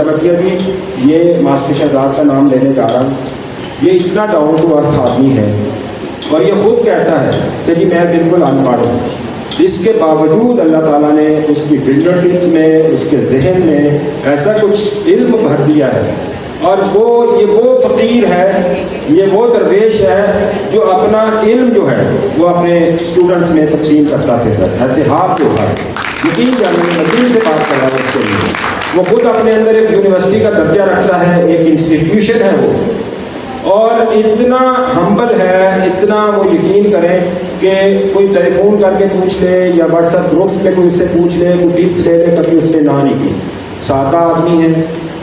बतिया जी, ये मास्टर शहजाद का नाम लेने जा रहा हूँ। ये इतना डाउन टू अर्थ आदमी है और ये खुद कहता है कि जी मैं बिल्कुल अनपढ़ हूँ। इसके बावजूद अल्लाह ताला ने उसकी फिंगर टिप्स में, उसके जहन में ऐसा कुछ इल्म भर दिया है। और ये वो फ़कीर है, ये वो दरवेश है जो अपना इल्म जो है वो अपने स्टूडेंट्स में तकसीम करता फिर ऐसे हाथ जो है यकीन जाने यकीन से बात कर रहा है उसके लिए। वो खुद अपने अंदर एक यूनिवर्सिटी का दर्जा रखता है, एक इंस्टीट्यूशन है वो, और इतना हम्बल है, इतना वो यकीन करें कि कोई टेलीफोन करके पूछ ले या व्हाट्सएप ग्रुप्स में कोई उससे पूछ ले, कोई टिप्स ले ले, कभी उसने ना नहीं की। सादा आदमी है,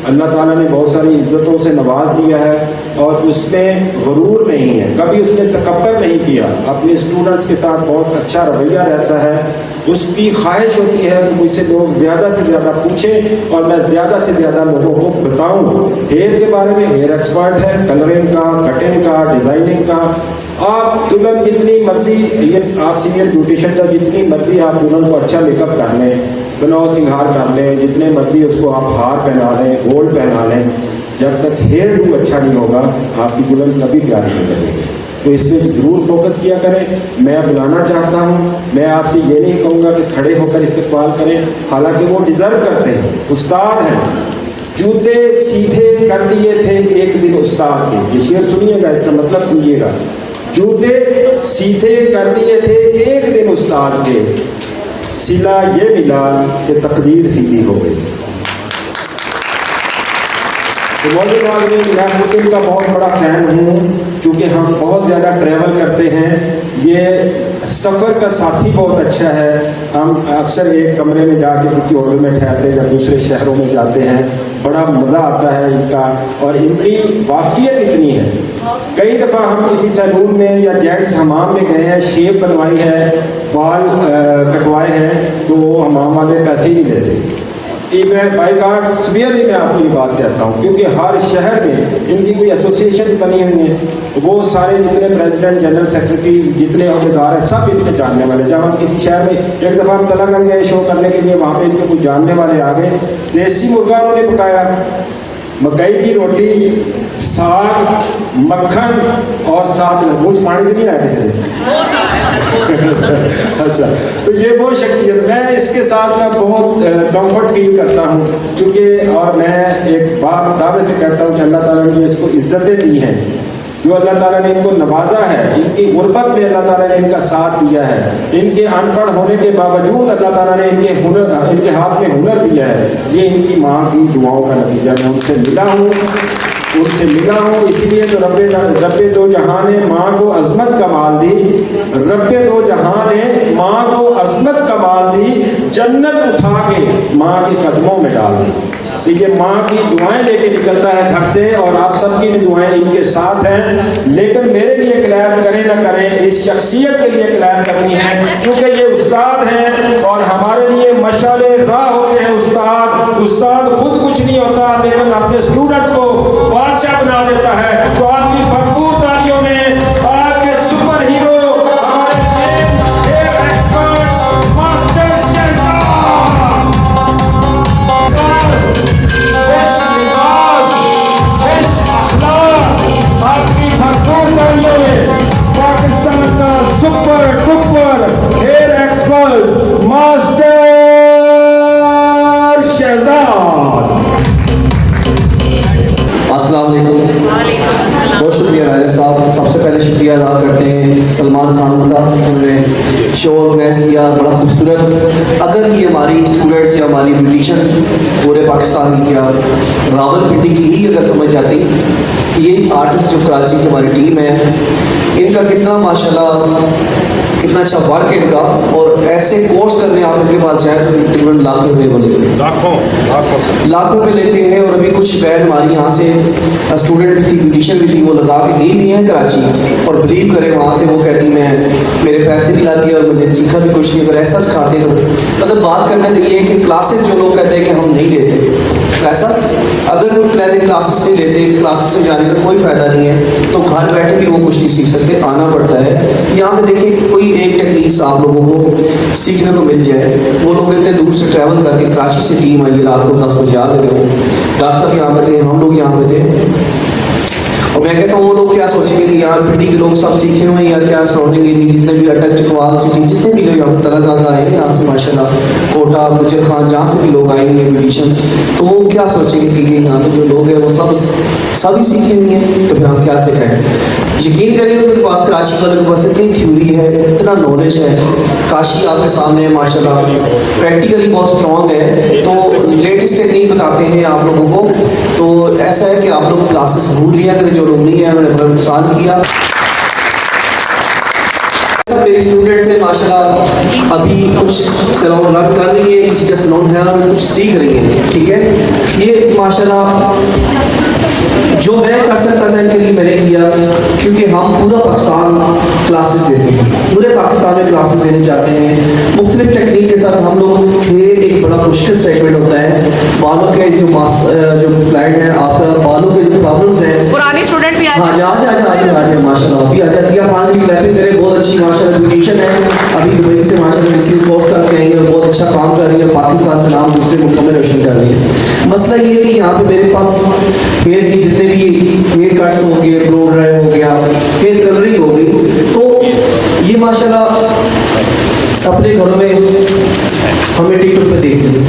अल्लाह ताला ने बहुत सारी इज़्ज़तों से नवाज दिया है और उसमें गुरूर नहीं है, कभी उसने तकब्बर नहीं किया। अपने स्टूडेंट्स के साथ बहुत अच्छा रवैया रहता है। उसकी ख्वाहिश होती है कि मुझसे लोग ज़्यादा से ज़्यादा पूछें और मैं ज़्यादा से ज़्यादा लोगों को बताऊं। हेयर के बारे में हेयर एक्सपर्ट है, कलरिंग का, कटिंग का, डिज़ाइनिंग का। आप दुल्हन जितनी मर्जी, ये आप सीनियर ब्यूटिशियन का जितनी मर्जी आप दुल्हन को अच्छा मेकअप कर लें, बनाओ सिंगार कर लें, जितने मर्जी उसको आप हार पहना लें, गोल्ड पहना लें, जब तक हेयर डू अच्छा नहीं होगा आपकी दुल्हन कभी प्यार नहीं करेगी। तो इस पर ज़रूर फोकस किया करें। मैं बुलाना चाहता हूँ, मैं आपसे ये नहीं कहूँगा कि खड़े होकर इस्तकबाल करें, हालांकि वो डिज़र्व करते हैं, उस्ताद हैं। जूते सीधे कर दिए थे एक दिन उस्ताद के, ये शेर सुनिएगा, इसका मतलब समझिएगा। जूते सीधे कर दिए थे एक दिन उस्ताद के, सिला ये मिला कि तकदीर सीधी हो गई। तो मौजूद आदमी मैं खुद का बहुत बड़ा फ़ैन हूँ, क्योंकि हम बहुत ज़्यादा ट्रैवल करते हैं। ये सफ़र का साथी बहुत अच्छा है। हम अक्सर एक कमरे में जाके किसी होटल में ठहरते हैं या दूसरे शहरों में जाते हैं, बड़ा मज़ा आता है इनका, और इनकी वाक़ियत इतनी है। कई दफ़ा हम किसी सैलून में या जेंट्स हमाम में गए हैं, शेप बनवाई है, बाल कटवाए हैं, तो वो हमाम वाले पैसे ही नहीं लेते। ये मैं बाई गार्ड स्वेयरली मैं आपको ये बात कहता हूँ, क्योंकि हर शहर में इनकी कोई एसोसिएशन बनी हुई है। वो सारे जितने प्रेसिडेंट, जनरल सेक्रेटरीज, जितने अहदेदार हैं, सब इनके जानने वाले। जब हम किसी शहर में एक दफ़ा हम तलागंज गए शो करने के लिए, वहाँ पे इनके कुछ जानने वाले आ गए। देसी मुर्गा उन्होंने पकाया, मकई की रोटी, साग, मक्खन और साथ मुझ पानी तो नहीं आया किसी ने। अच्छा, तो ये वो शख्सियत, मैं इसके साथ मैं बहुत कंफर्ट फील करता हूँ, क्योंकि और मैं एक बात दावे से कहता हूँ कि अल्लाह ताला ने इसको इज़्ज़तें दी हैं, जो अल्लाह ताला ने इनको नवाजा है, इनकी गुर्बत में अल्लाह ताला ने इनका साथ दिया है। इनके अनपढ़ होने के बावजूद अल्लाह ताला ने इनके हाथ में हुनर दिया है। ये इनकी माँ की दुआओं का नतीजा। मैं उनसे मिला हूँ इसलिए तो रब्बे दो जहां ने माँ को अज़मत कमाल दी, रब्बे दो जहां ने माँ को अज़मत कमाल दी, जन्नत उठा के माँ के कदमों में डाल दी। तो ये माँ की दुआएं लेके निकलता है घर से, और आप सबकी भी दुआएं इनके साथ हैं। लेकिन मेरे लिए क्लैप करें ना करें, इस शख्सियत के लिए क्लैप करनी है, क्योंकि ये उस्ताद हैं और हमारे लिए मशाले राह होते हैं। उस्ताद खुद कुछ नहीं होता, लेकिन अपने स्टूडेंट्स को बादशाह बना देता है। तो आपकी भरपूर तालियों में आपके सुपर हीरो पाकिस्तान का super duper hair expert master Shahzad. अस्सलाम वालेकुम। बहुत शुक्रिया राजा साहब। सबसे पहले शुक्रिया अदा करते हैं सलमान खान का, जिन्होंने शो ऑर्गेनाइज किया, बड़ा खूबसूरत। अगर ये हमारी स्टूडेंट्स या हमारी ब्यूटिशियन पूरे पाकिस्तान की या रावलपिंडी की ही अगर समझ जाती कि ये आर्टिस्ट जो कराची की हमारी टीम है, इनका कितना माशाल्लाह, कितना अच्छा वर्क है इनका, और ऐसे कोर्स करने आप इनके पास जाए तो तकरीबन लाखों रुपये वो लेते हैं, लाखों में लेते हैं। और अभी कुछ बहन हमारी यहाँ से स्टूडेंट भी थी, ब्यूटिशियन भी थी, वो लगा के गई भी है कराची, और बिलीव करें वहाँ से वो कहती मैं मेरे पैसे भी लग गए और मुझे सीखा भी कुछ नहीं। अगर ऐसा सिखाते तो मतलब बात करने तो ये है कि क्लासेस जो लोग कहते हैं कि हम नहीं लेते, पैसा, अगर वो क्लासेस नहीं लेते, क्लासेस में जाने का कोई फ़ायदा नहीं है, तो घर बैठे भी वो कुछ नहीं सीख सकते, आना पड़ता है। यहाँ पे देखिए कोई एक टेक्निक्स आप लोगों को सीखने को मिल जाए। वो लोग इतने दूर से ट्रैवल करके, कराची से टीम आई रात को 10 बजे आ गए थे, वो डॉक्टर साहब यहाँ पे थे, हम लोग यहाँ पे थे। और मैं कहता हूँ वो लोग क्या सोचेंगे कि यहाँ पिंडी के लोग सब सीखे हुए हैं या क्या, सराउंडिंग एरिया जितने भी अटक चकवाल सिटी जितने भी लोग यहाँ पे तलंगाना आए हैं, यहाँ से माशाल्लाह कोटा गुजर खान जहाँ से भी लोग आएंगे ब्यूटिशन, तो वो क्या सोचेंगे कि ये यहाँ पे जो लोग हैं वो सभी सीखे हुए हैं, तो फिर हम क्या सिखाएं। यकीन करिए उनके पास कराची वाले के पास इतनी थ्योरी है, इतना नॉलेज है, काशी आपके सामने है माशाल्लाह, प्रैक्टिकली बहुत स्ट्रॉन्ग है, तो लेटेस्ट टेक्निक बताते हैं आप लोगों को। तो ऐसा है कि आप लोग क्लासेस जरूर लिया करें, जो लोग नहीं है उन्होंने बड़ा नुकसान किया। मेरी स्टूडेंट्स है माशाल्लाह अभी कुछ सैलून रन कर रही है, किसी का सैलून है और कुछ सीख रही है, ठीक है। ये माशाल्लाह जो मैं कर सकता था इनके लिए मैंने किया, क्योंकि हम पूरा पाकिस्तान क्लासेस देते हैं, पूरे पाकिस्तान में क्लासेस देने जाते हैं मुख्तलिफ टेक्निक के साथ। हम लोग थे एक बड़ा मुश्किल सेगमेंट होता है, बालों के जो क्लाइंट है आपका, बालों के जो प्रॉब्लम्स हैं, पुरानी स्टूडेंट भी हाँ आज माशाल्लाह अभी आजा दिया खान भी क्लैपिंग करे, बहुत अच्छी माशाल्लाह ब्यूटिशियन है, अभी दुबई से माशाल्लाह किसी कोर्स करके आई है और बहुत अच्छा काम कर रही है, पाकिस्तान का नाम दूसरे मुल्कों में रोशन कर रही है। मसला ये है कि यहाँ पे मेरे पास हेयर की जितने भी हेयर कट्स हो गए, ब्लो ड्राई हो गया, हेयर कलरिंग हो गई, तो ये माशाल्लाह अपने घरों में हमें टिकटॉक पे देखते हैं।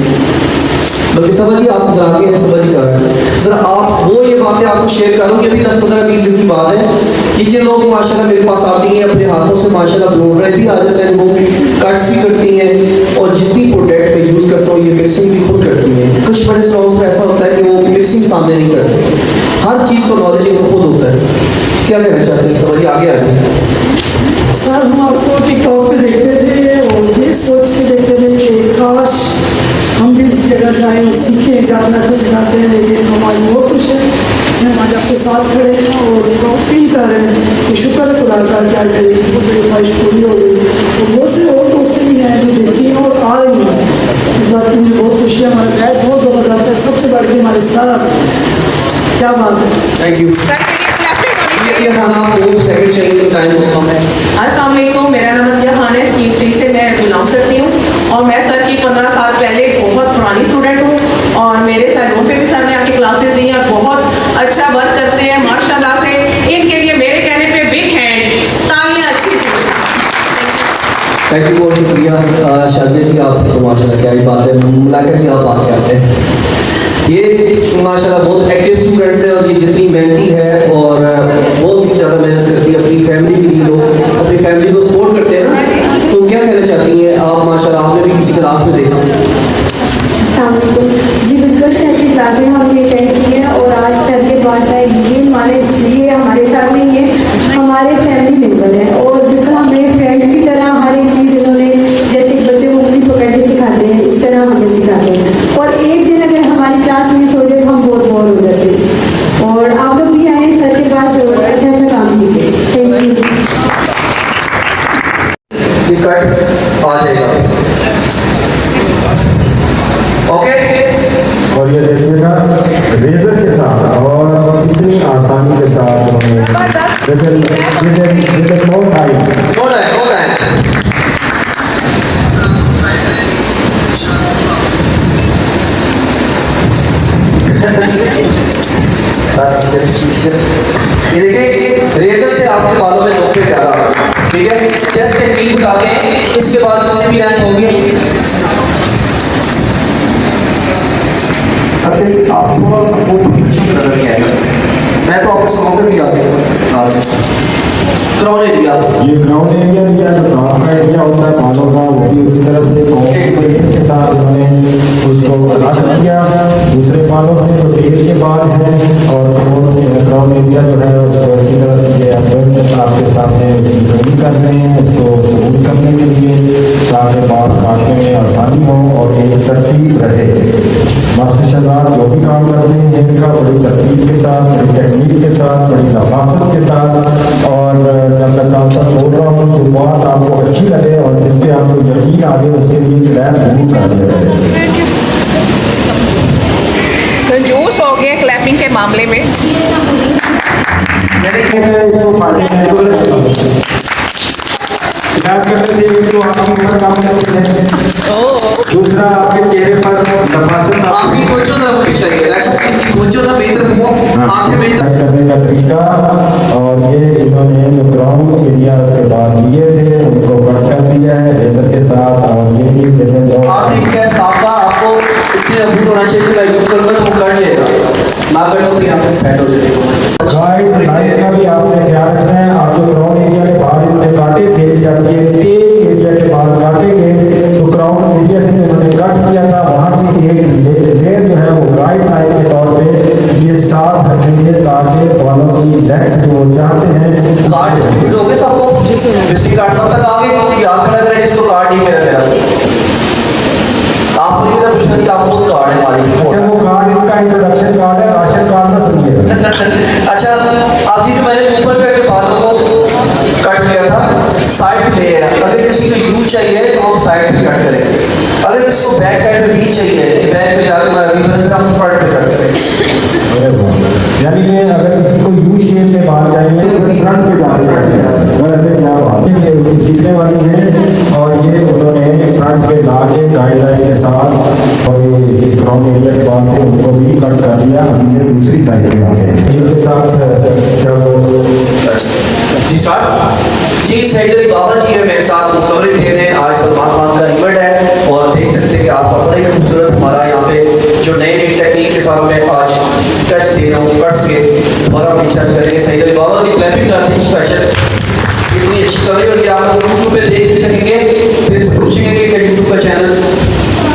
बल्कि समझिए आप आगे समझ ही कर रहे हैं सर, आप वो ये बातें आपको शेयर करूँ कि अभी 10-15-20 दिन की बात है कि जो लोग माशाल्लाह मेरे पास आती हैं अपने हाथों से माशाल्लाह ब्लो ड्राई भी आ जाता है, वो कट्स भी करती हैं और जितनी प्रोडक्ट मैं यूज़ करता हूँ ये मिक्सिंग भी खुद करती हैं। कुछ बड़े सलून्स में ऐसा होता है कि वो मिक्सिंग सामने नहीं करते, हर चीज़ को नॉलेज इनको खुद होता है। क्या कहना चाहते हैं, समझिए आगे सर हम आपको टिकटॉक पे देखते थे और ये सोच के देखते थे कि काश हम भी इस जगह जाएं और सीखें, कि आपने अच्छा सिखाते हैं, लेकिन हमारी बहुत खुश है कि हम आज आपके साथ खड़े हैं और फील कर रहे हैं कि शुक्र है खुदा का क्या करें, बहुत बड़ी ख्वाहिश पूरी हो गई। और बहुत से और दोस्तें भी हैं जो देखती हैं और आ रही हैं, इस बात की मुझे बहुत खुशी है। हमारा गाइड बहुत ज़बरदस्त है, सबसे बढ़ के हमारे साथ, क्या बात है। Thank you. ये खाना आपको सेकंड चाहिए तो टाइम कम है। अस्सलाम वालेकुम, मेरा नाम अतिया खान है, स्कीम 3 से मैं बिलोंग करती हूँ और मैं सर की 15 साल पहले बहुत पुरानी स्टूडेंट हूँ और मेरे सैलून पे भी सर ने आके क्लासेस दी हैं, बहुत अच्छा वर्क करते हैं माशाल्लाह से। इनके लिए मेरे कहने पे बिग हैंड्स, तालियां अच्छी से। थैंक यू, बहुत शुक्रिया शादी जी, आप तो माशाल्लाह क्या ही बात है, मुलाका जी आप आके आते हैं। ये माशाल्लाह बहुत एक्टिव स्टूडेंट्स है और ये जितनी मेहनती है और बहुत ही ज़्यादा मेहनत करती है अपनी फैमिली के लिए, लोग अपनी फैमिली को सपोर्ट करते हैं ना, तो क्या कहना चाहती हैं आप? माशाल्लाह आपने भी किसी क्लास में देखा। अस्सलाम वालेकुम जी, बिल्कुल सर की क्लासें हमने अटेंड की है और आज सर के पास है, ये हमारे इसलिए हमारे साथ में ये हमारे फैमिली मेम्बर हैं और बिल्कुल हमें फ्रेंड्स की तरह हर एक चीज़ इन्होंने, जैसे बच्चे को उंगली पकड़ के सिखाते हैं इस तरह हमें सिखाते हैं। और एक दिन अगर हमारी क्लास मिस हो जाए तो हम बहुत बोर हो जाते हैं और आप लोग भी आए सर के पास अच्छा अच्छा काम सीखे। Thank you. ये कट आ जाएगा, ओके। और ये देखिएगा रेजर के साथ और इतनी आसानी के साथ उन्होंने नो टाइम ये देखिए रेजर से आपके बालों में नोके ज़्यादा, ठीक है। जस्ट टेक्निक बता दें, इसके बाद जितने भी लाइन होगी आप थोड़ा सा नजर नहीं आएगा। मैं तो आपके स्पॉन्सर भी आते हैं ग्राउंड एरिया, ये ग्राउंड एरिया लिया जो काम का एरिया होता है बालों का, वो भी उसी तरह से कॉम्प्लीट के साथ उन्होंने उसको अलग किया दूसरे बालों से जो टेल के बाल हैं, और ग्राउंड एरिया जो है उसको अच्छी तरह से ये आपके सामने उसकी ट्रेनिंग कर रहे हैं, उसको सबूत करने के लिए, ताकि बाल काटने में आसानी हो और एक तरतीब रहे। मास्टर शहजाद जो भी काम करते हैं इनका बड़ी तरतीब के साथ, बड़ी टेक्निक के साथ, बड़ी नफासत के साथ, और जब मैं साथ साथ बोल रहा हूँ तो बात आपको अच्छी लगे और जिस पे आपको यकीन आ जाए उसके लिए क्लैप जरूर कर दिया जाए। तो आपके ऊपर काम करते हैं, दूसरा आपके चेहरे पर नफासत आपकी तवज्जो तरफ भी चाहिए, तवज्जो ना मेरी तरफ हो, आंखें मेरी तरफ। करने का तरीका, और ये इन्होंने जो ग्राउंड एरियाज के बाद लिए थे उनको कट कर दिया है लेजर के साथ। और ये भी लेजर आखिरी स्टेप आपका, आपको इतने अभी होना चाहिए कि मैं यूज करूँगा तो वो कट जाएगा, ना कट हो तो यहाँ पे सेट हो जाएगा। गाइड लाइन का भी आपने ख्याल रखना है। आप जो क्राउन एरिया के बाहर इन्होंने काटे थे, जब ये तेज एरिया के बाद काटेंगे तो क्राउन एरिया से जो इन्होंने कट किया था वहाँ से एक लेयर जो है वो गाइड लाइन के तौर पे ये साथ रखेंगे ताकि बालों की लेंथ जो वो चाहते हैं। कार्ड डिस्ट्रीब्यूट हो गए सबको, विजिटिंग कार्ड सब तक आ गए, याद खड़ा करें जिसको कार्ड नहीं मेरा आप मुझे ना पूछना कि आप खुद कार्ड है हमारी। अच्छा, वो कार्ड इनका इंट्रोडक्शन कार्ड है, राशन कार्ड ना समझिएगा। अच्छा, आप ये जो मैंने ऊपर करके बालों को कट किया था साइड पे है, अगर किसी को यू चाहिए तो हम साइड पे कट करेंगे, अगर इसको बैक साइड पे भी चाहिए बैक पे जाकर मैं वीवर हम फ्रंट पे कट करेंगे। यानी कि अगर किसी को यू शेप में बाल चाहिए तो फ्रंट पे जाके क्या बात है, ये उनकी सीखने वाली है। और ये उन्होंने फ्रंट पे ला के गाइडलाइन के साथ, और ये क्राउन एरिया के बाद थे उनको भी कट कर दिया। हम ये दूसरी साइड पे आ गए इनके साथ। जब जी सर, जी सईद अली बाबा जी है मेरे साथ, कवरेज दे रहे हैं। आज सलमान खान का इवेंट है और देख सकते हैं कि आपका बड़ा ही खूबसूरत हमारा यहाँ पे जो नई नई टेक्निक के साथ मैं आज टच दे रहा हूँ कट्स के, और हम इंचार्ज करेंगे सईद अली बाबा की क्लैपिंग करते हैं स्पेशल। इतनी अच्छी कवरेज और ये आप यूट्यूब पे देख भी सकेंगे, फिर से पूछेंगे कि यूट्यूब का चैनल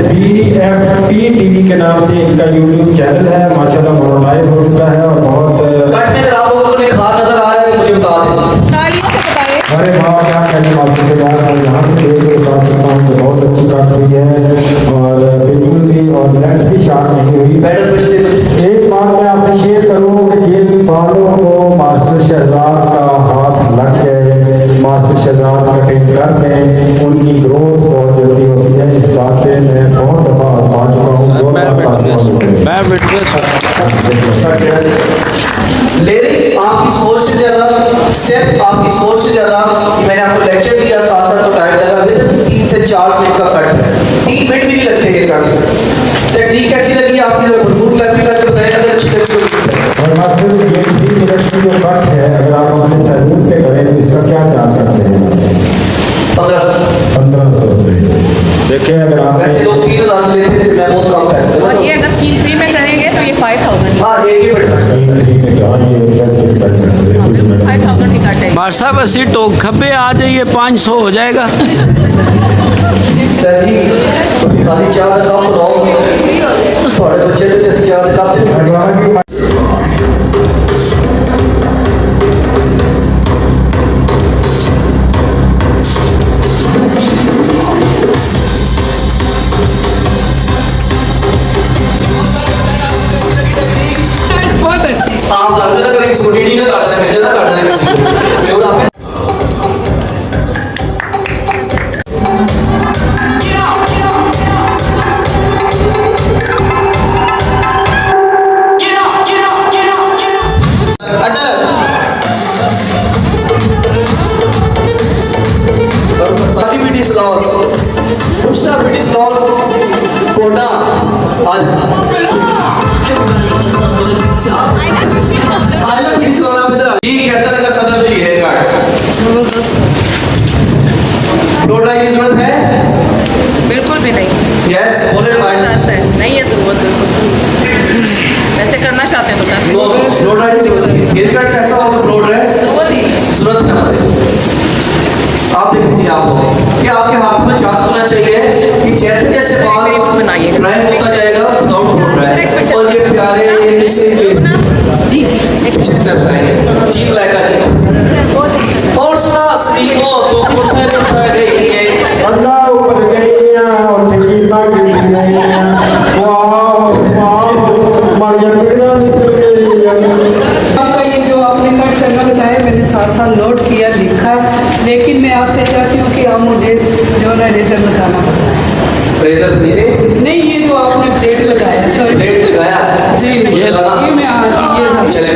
BFP TV के नाम से इनका यूट्यूब चैनल है, माशाल्लाह मोनेटाइज हो चुका है। और बहुत कट में अगर आप लोगों ने खा नजर आ रहा है तो मुझे बता दें। तालियों से बताएं। अरे वाह, क्या कहने वाले के बाद हम यहाँ से देख के बता सकता हूँ कि बहुत अच्छी काट हुई है और बिल्कुल भी, और लेंथ भी शार्प नहीं हुई। बैटल पिछले एक बात मैं आपसे शेयर करूँ कि जिन बालों को मास्टर शहजाद का हाथ लग गए, मास्टर शहजाद कटिंग कर दें, उनकी ग्रोथ बहुत जल्दी होती है। इस बात पे मैं बहुत दफ़ा आजमा चुका हूँ। लेकिन आपकी सोच से ज़्यादा स्टेप, आपकी सोच से ज़्यादा मैंने आपको लेक्चर दिया, साथ साथ तो टाइम लगा, विद 3 से 4 मिनट का कट है, 3 मिनट भी नहीं लगते ये कट। टेक्निक कैसी लगी आपकी? जरा भरपूर क्लैपिंग करके बताएं अगर अच्छी लगी। और मास्टर ये 3 मिनट की जो कट है, अगर आप अपने सैलून पे करें तो इसका क्या चार्ज करते हैं? 1500 रुपये। देखिए, अगर आप वैसे लोग 3000 लेते थे, मैं बहुत कम पैसे और ये अगर स्कीम 3 में करेंगे तो ये 5000। हाँ एक ही मिनट 5000 की कट है। बार साहब असी टोक खब्बे आ जाइए 500 हो जाएगा। सर जी ਤੁਸੀਂ ਖਾਲੀ ਚਾਹ ਦਾ ਕੱਪ ਬਣਾਓ, ਤੁਹਾਡੇ ਬੱਚੇ ਦੇ ਅਸੀਂ ਚਾਹ ਦਾ ਕੱਪ ਤੇ बहुत अच्छी। ਆਪ ਕਰ ਦੇਣਾ ਕਰੇ ਕਿਸੇ ਡੀਡੀ ਨਾ ਕਰ ਦੇਣਾ, ਮੇਰੇ ਨਾਲ ਕਰ ਦੇਣਾ ਕਿਸੇ ਨੂੰ, ਜੋ ਆਪੇ बीटी सलॉन, मुश्ता बीटी सलॉन कोटा आज आइला बीटी सलॉन आप इधर जी कैसा लगा सदर जी हेयर कट? डोडा की जरूरत है? बिल्कुल भी नहीं। यस बोले भाई जबरदस्त है, नहीं है ज़रूरत बिल्कुल। वैसे करना चाहते हैं तो कर नो डोडा की जरूरत नहीं, हेयर कट से ऐसा हो तो ब्लोड रहे जरूरत ना पड़े। आप देख लीजिए आप कि आपके हाथ में चाक होना चाहिए कि जैसे जैसे बाल ड्राई होता जाएगा विदाउट ब्लोड ड्राई, और ये प्यारे ये जैसे जी जी। पीछे स्टेप्स आएंगे जी ब्लैक आ जी और सुना स्लीमो तो उठे गई है बंदा ऊपर गईया ਉੱਥੇ ਕੀਪਾ गिर गईया, वाह वाह मारिया पिड़ना निकल गईया। आपका ये जो आपने कट करना बताया मैंने साथ साथ नोट किया, लिखा, लेकिन मैं आपसे चाहती हूँ कि आप मुझे जो है रेजर लगाना बताएं। रेजर नहीं ये जो आपने प्लेट लगाया, सॉरी प्लेट लगाया जी, ये लगा ये मैं आज ये चले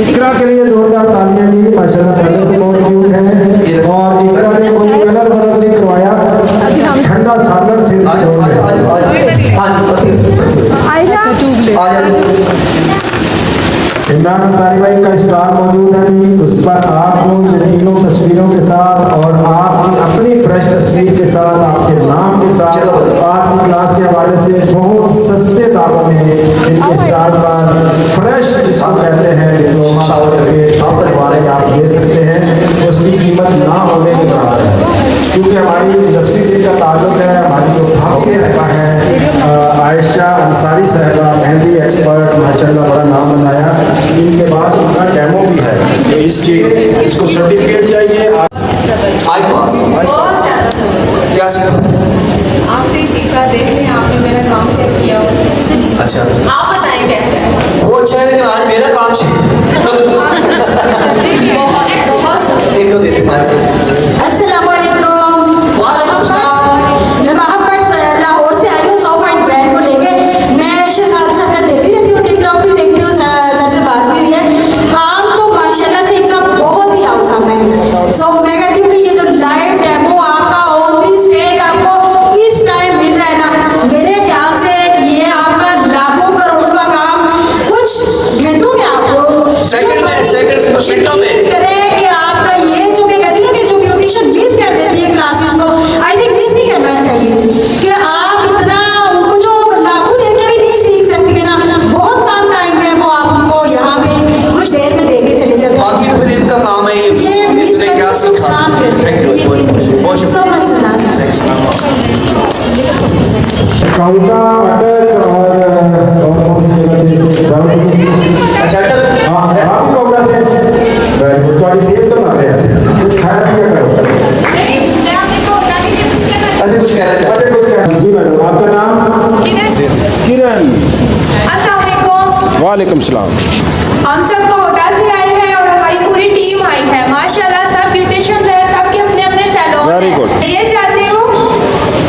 इकरा के लिए जोरदार तालियां दी। माशाल्लाह पहले से बहुत क्यूट है, और इकरा ने कोई कलर हवाले से बहुत सस्ते दामों में इनके स्टॉल पर फ्रेश जिसको कहते हैं डिप्लोमा सर्टिफिकेट आप करवाने आप ले सकते हैं, उसकी कीमत ना होने के बराबर है। क्योंकि हमारी इंडस्ट्री से इनका ताल्लुक है, हमारी जो भाभी साहबा हैं आयशा अंसारी साहबा, मेहंदी एक्सपर्ट, माशाल्लाह बड़ा नाम बनाया। इनके बाद उनका डेमो भी है, तो इसको सर्टिफिकेट चाहिए। आई पास बहुत ज़्यादा क्या सीखा? आपसे सीखा, देखें आपने मेरा काम चेक किया हो। अच्छा आप बताएं कैसे है? वो अच्छा है, लेकिन आज मेरा काम बहुत बहुत एक तो देते अस्सलाम वालेकुम। वालेकुम सलाम। मैं महापट से लाहौर से आई हूँ 100 पॉइंट ब्रांड को लेके। मैं शहजाद सर का देखती रहती हूँ, टिकटॉक भी देखती हूँ, सर से बात भी हुई है। काम तो माशाल्लाह से इनका बहुत ही औसम है। सो मैं कहती हूँ कि ये जो लाइव डेमो आपका ऑन दी स्टेज आपको इस टाइम मिल रहा है ना, मेरे ख्याल से ये आपका लाखों करोड़ों का काम कुछ घंटों में आपको सेकंड मिनटों में करें कि आपका ये जो मैं कहती हूँ ना कि जो ब्यूटिशियन मिस कर देती है क्लासेस को, आई थिंक मिस नहीं करना चाहिए कि आप इतना उनको जो लाखों देके भी नहीं सीख सकती है ना, बहुत कम टाइम में वो आपको यहाँ पे कुछ देर में देके चले जाते हैं। बाकी तो फिर इनका काम है ये मिस इसने क्या करके सीखा। नुकसान करते थैंक यू हैं। बहुत सो शुक्रिया। मच काउंटा अटक और अच्छा हाँ आप भी काउंटा से थोड़ी सेब तो ना रहे, कुछ खाया पिया करो। अच्छा कुछ कहना चाहते अच्छा कुछ कहना जी मैडम, आपका नाम? किरण। अस्सलाम वालेकुम। वालेकुम सलाम। हम सब कोटा से आए हैं और हमारी पूरी टीम आई है। माशाल्लाह सब ब्यूटिशियंस हैं, सबके अपने अपने सैलून Very good. हैं। ये चाहती हूँ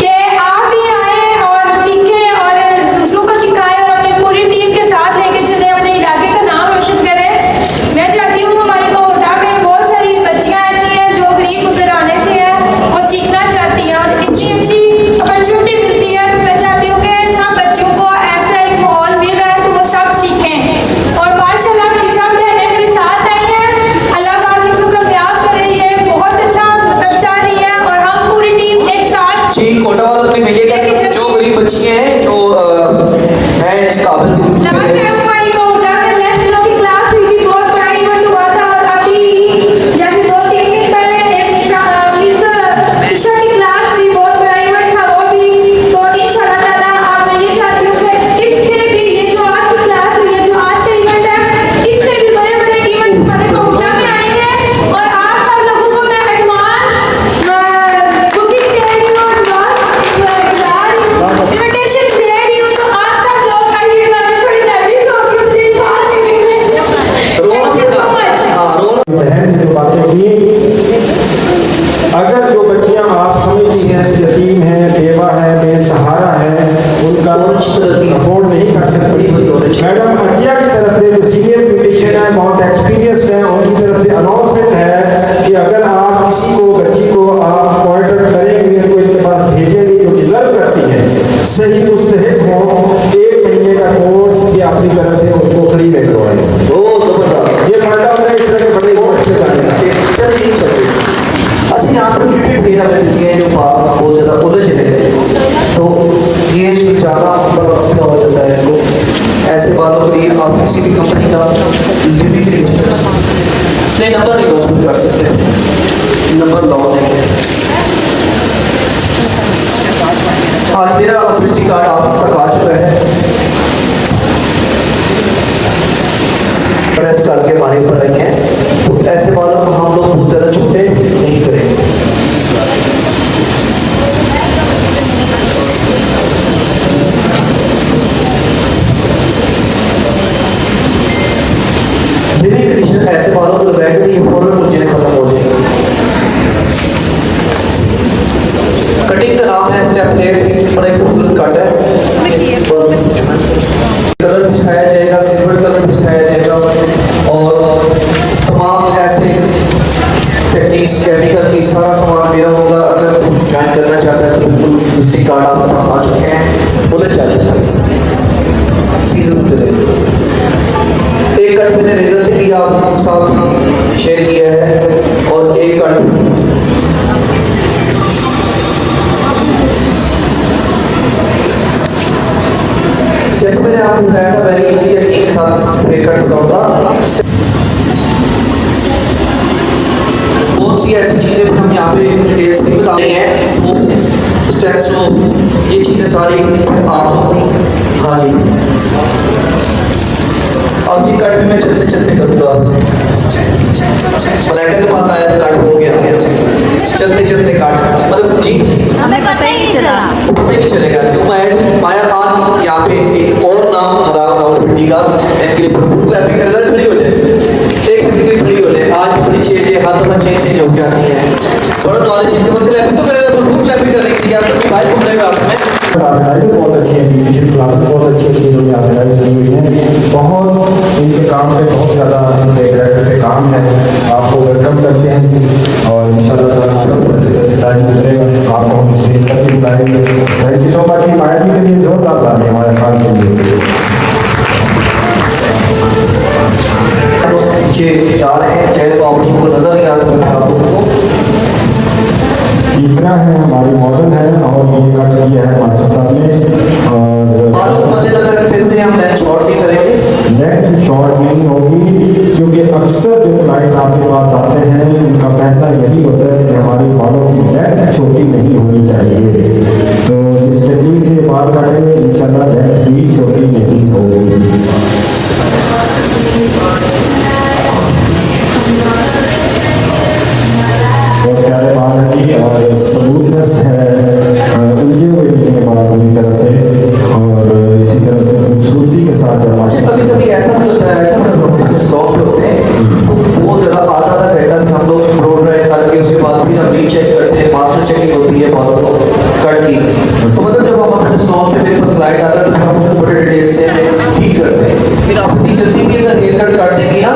कि आप भी आए और सीखें और दूसरों को सिखाएं और अपनी पूरी टीम के साथ लेके चले, अपने इलाके का नाम रोशन करें। मैं चाहती हूँ हमारे कोटा में बहुत सारी बच्चियाँ ऐसी हैं जो गरीब घराने से हैं, वो सीखना चाहती हैं और इतनी अच्छी अपॉर्चुनिटी मिलती है। तो मैं चाहती हूँ कि सब बच्चों को ऐसा एक माहौल मिल रहा है तो वो सब सीखें। और माशाल्लाह मेरी सब बहनें मेरे साथ आई हैं, अल्लाह पाक इनको कामयाब करे। ये बहुत अच्छा मतलब चाह रही है और हम पूरी टीम एक साथ जी कोटा वालों को मिलेगा जो गरीब बच्चियां हैं जो हैं इस काबिल लास्ट टाइम हमारी कोटा में नेशनल की क्लास हुई थी, बहुत बड़ा इवेंट हुआ था और अभी जैसे 2-3 दिन पहले एक ईशा की क्लास हुई, बहुत बड़ा इवेंट था वो भी। तो इंशाल्लाह ताला आप मैं ये चाहती हूँ कि इससे भी ये जो आज की क्लास हुई है, जो आज का इवेंट है, इससे भी बड़े बड़े इवेंट हमारे कोटा में आएंगे। और आप सब लोगों को मैं एडवांस बुकिंग दे रही हूँ, इन्विटेशन दे रही हूँ। तो आप सब लोग आइएगा। मैं थोड़ी नर्वस हो गई, मुझे बात नहीं मिल रही। Thank you so much. बहन ने जो बातें की, अगर जो बच्चियां आप समझती हैं यतीम हैं, बेवा है, बेसहारा है, उनका अफोर्ड नहीं कर सकती, मैडम अतिया की तरफ से जो सीनियर ब्यूटिशियन है, बहुत एक्सपीरियंस्ड है, उनकी तरफ से अनाउंसमेंट है कि अगर आप किसी को बच्ची को आप पॉइंट आउट करेंगे तो इनके पास भेजेंगे जो डिजर्व करती है, सही मुस्तहिक हो, 1 महीने का कोर्स ये अपनी तरफ से उनको फ्री में करवाएंगे। बहुत जबरदस्त। ये फायदा होता है इस तरह के बड़े बहुत अच्छे गाने का। अच्छा यहाँ पर ब्यूटी मेरा मिलती है जो बहुत ज़्यादा उलझ रहे हैं, तो ये सुलझाना बड़ा मसला हो जाता है इनको। ऐसे बातों के लिए आप किसी भी कंपनी का लिविंग अपने नंबर रिकॉर्ड कर सकते हैं, नंबर लॉक नहीं है। आज मेरा पब्लिसिटी कार्ड आप तक आ चुका है, प्रेस करके हमारे ऊपर आई हैं, तो ऐसे बालों को हम लोग बहुत ज़्यादा छोटे नहीं करेंगे। लिविंग कंडीशन ऐसे बालों को लगाएंगे तो ये फौरन मुझे खत्म हो जाएगी। कटिंग का नाम है स्टेप प्लेट, बड़ा ही खूबसूरत कट है। कलर बिछाया जाएगा, सिल्वर कलर बिछाया जाएगा और तमाम ऐसे जैसे मैंने आपको बताया था वेरी इजी टेक्निक के साथ हेयर कट बताऊंगा। बहुत सी ऐसी चीज़ें हम यहाँ पे डिटेल्स में बता रहे हैं, वो स्टेप्स को ये चीज़ें सारी आप हाँ जी। अब ये कट भी मैं चलते चलते करूँगा। मलाइका के पास आया तो कट हो गया, चलते चलते काट मतलब जी हमें पता ही नहीं चला। पता ही नहीं चलेगा क्यों। माया खान यहाँ पे एक और नाम रावलपिंडी का इनके लिए भरपूर क्लैपिंग कर खड़ी हो जाए, एक सेकंड के लिए खड़ी हो जाए। आज बड़ी चेंज है, हाथ में चेंज होकर आती है, थोड़ा नॉलेज इनके बाद क्लैपिंग तो करेगा, भरपूर क्लैपिंग करनी चाहिए। आप सबके भाई घूमने आप में बहुत अच्छी है, म्यूजिक क्लासेस बहुत अच्छी अच्छी इन्होंने ऑर्गेनाइज की हुई हैं। बहुत इनके काम पे बहुत ज़्यादा इनके डायरेक्टर पे काम है। आपको वेलकम करते हैं और इंशाल्लाह जैसे टाइम गुजरेगा आपको हम स्टेज पर भी बुलाएंगे। Thank you so much. Maya ji के लिए जोरदार ताली हमारे खान के लिए। पीछे जा रहे हैं, चाहे तो आप लोगों को नजर नहीं आ रहा, आप लोगों को इकरा है हमारी मॉडल है और ये कट किया है मास्टर साहब ने। और मद्देनजर रखते हुए हम लेंथ शॉर्ट नहीं करेंगे। लेंथ शॉर्ट नहीं होगी क्योंकि अक्सर जो क्लाइंट आपके पास आते हैं उनका कहना यही होता है कि हमारे बालों की लेंथ छोटी नहीं होनी चाहिए। तो इस टेक्निक से बाल काटेंगे इंशाल्लाह लेंथ भी छोटी नहीं होगी। बहुत प्यारे बाल हैं जी और स्मूथनेस है, उलझे हुए नहीं है बाल पूरी तरह से और इसी तरह से खूबसूरती के साथ कभी कभी ऐसा भी होता है, ऐसा मतलब स्टॉक पे होते हैं तो बहुत ज़्यादा आधा घंटा भी हम लोग ब्लो ड्राई करके उसके बाद फिर हम रीचेक करते हैं, मास्टर चेकिंग होती है बालों को कट की। तो मतलब जब हम अपने स्टॉक पे मेरे पास क्लाइंट आता है तो हम उसको बड़े डिटेल से ठीक करते हैं। फिर आप इतनी जल्दी भी अगर हेयर कट कर देंगी ना,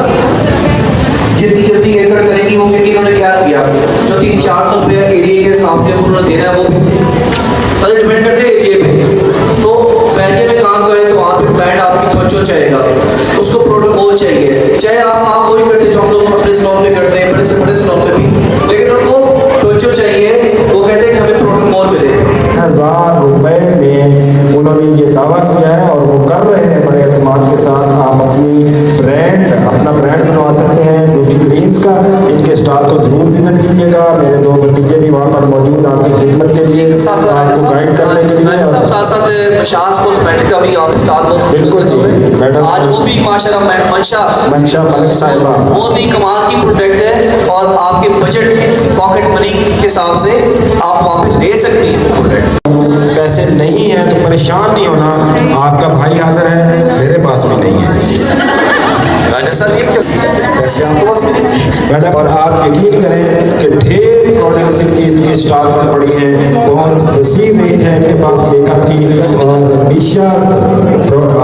जितनी जल्दी हेयर कट करेंगी वो क्योंकि उन्होंने क्या किया, जो 300-400 रुपये एरिया के हिसाब से उन्होंने देना है वो भी मतलब डिपेंड करते हैं एरिया पे। तो एरिया में काम करें तो वहाँ पे क्लाइंट आपकी तवज्जो चाहेगा, उसको प्रोटोकॉल चाहिए। चाहे आप वही करते जो हम लोग अपने सैलून में करते हैं, बड़े से बड़े सैलून में भी, लेकिन उनको तवज्जो चाहिए। वो कहते हैं कि हमें प्रोटोकॉल मिले। 1000 रुपए में उन्होंने ये दावा किया है और वो कर रहे हैं बड़े एतमाद के साथ। आप अपना ब्रांड बनवा सकते हैं ब्यूटी क्रीम्स का। इनके स्टॉल को जरूर विजिट कीजिएगा। मेरे 2 भतीजे भी वहाँ पर मौजूद आपकी खिदमत के लिए, आपको गाइड करने के लिए। साथ साथ शास कॉस्मेटिक का भी आप स्टॉल बहुत बिल्कुल मैडम, आज वो भी माशाल्लाह मंशा मलिक साहिबा बहुत ही कमाल की प्रोडक्ट है और आपके बजट पॉकेट मनी के हिसाब से आप वहाँ पे ले सकती हैं प्रोडक्ट। पैसे नहीं है तो परेशान नहीं होना, आपका भाई हाजिर है, मेरे पास भी नहीं है राजा साहब ये क्या पैसे आपके पास मैडम। और आप यकीन करें कि ढेर प्रोडक्ट्स इनकी स्टॉक पर पड़ी हैं, बहुत वसी रेंज है इनके पास मेकअप की और निशा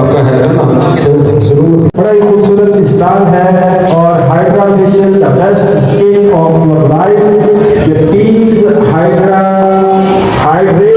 आपका है ना, तो जरूर बड़ा ही खूबसूरत स्टॉल है। और hydra facial the best skin of your life, the teas hydra hydrate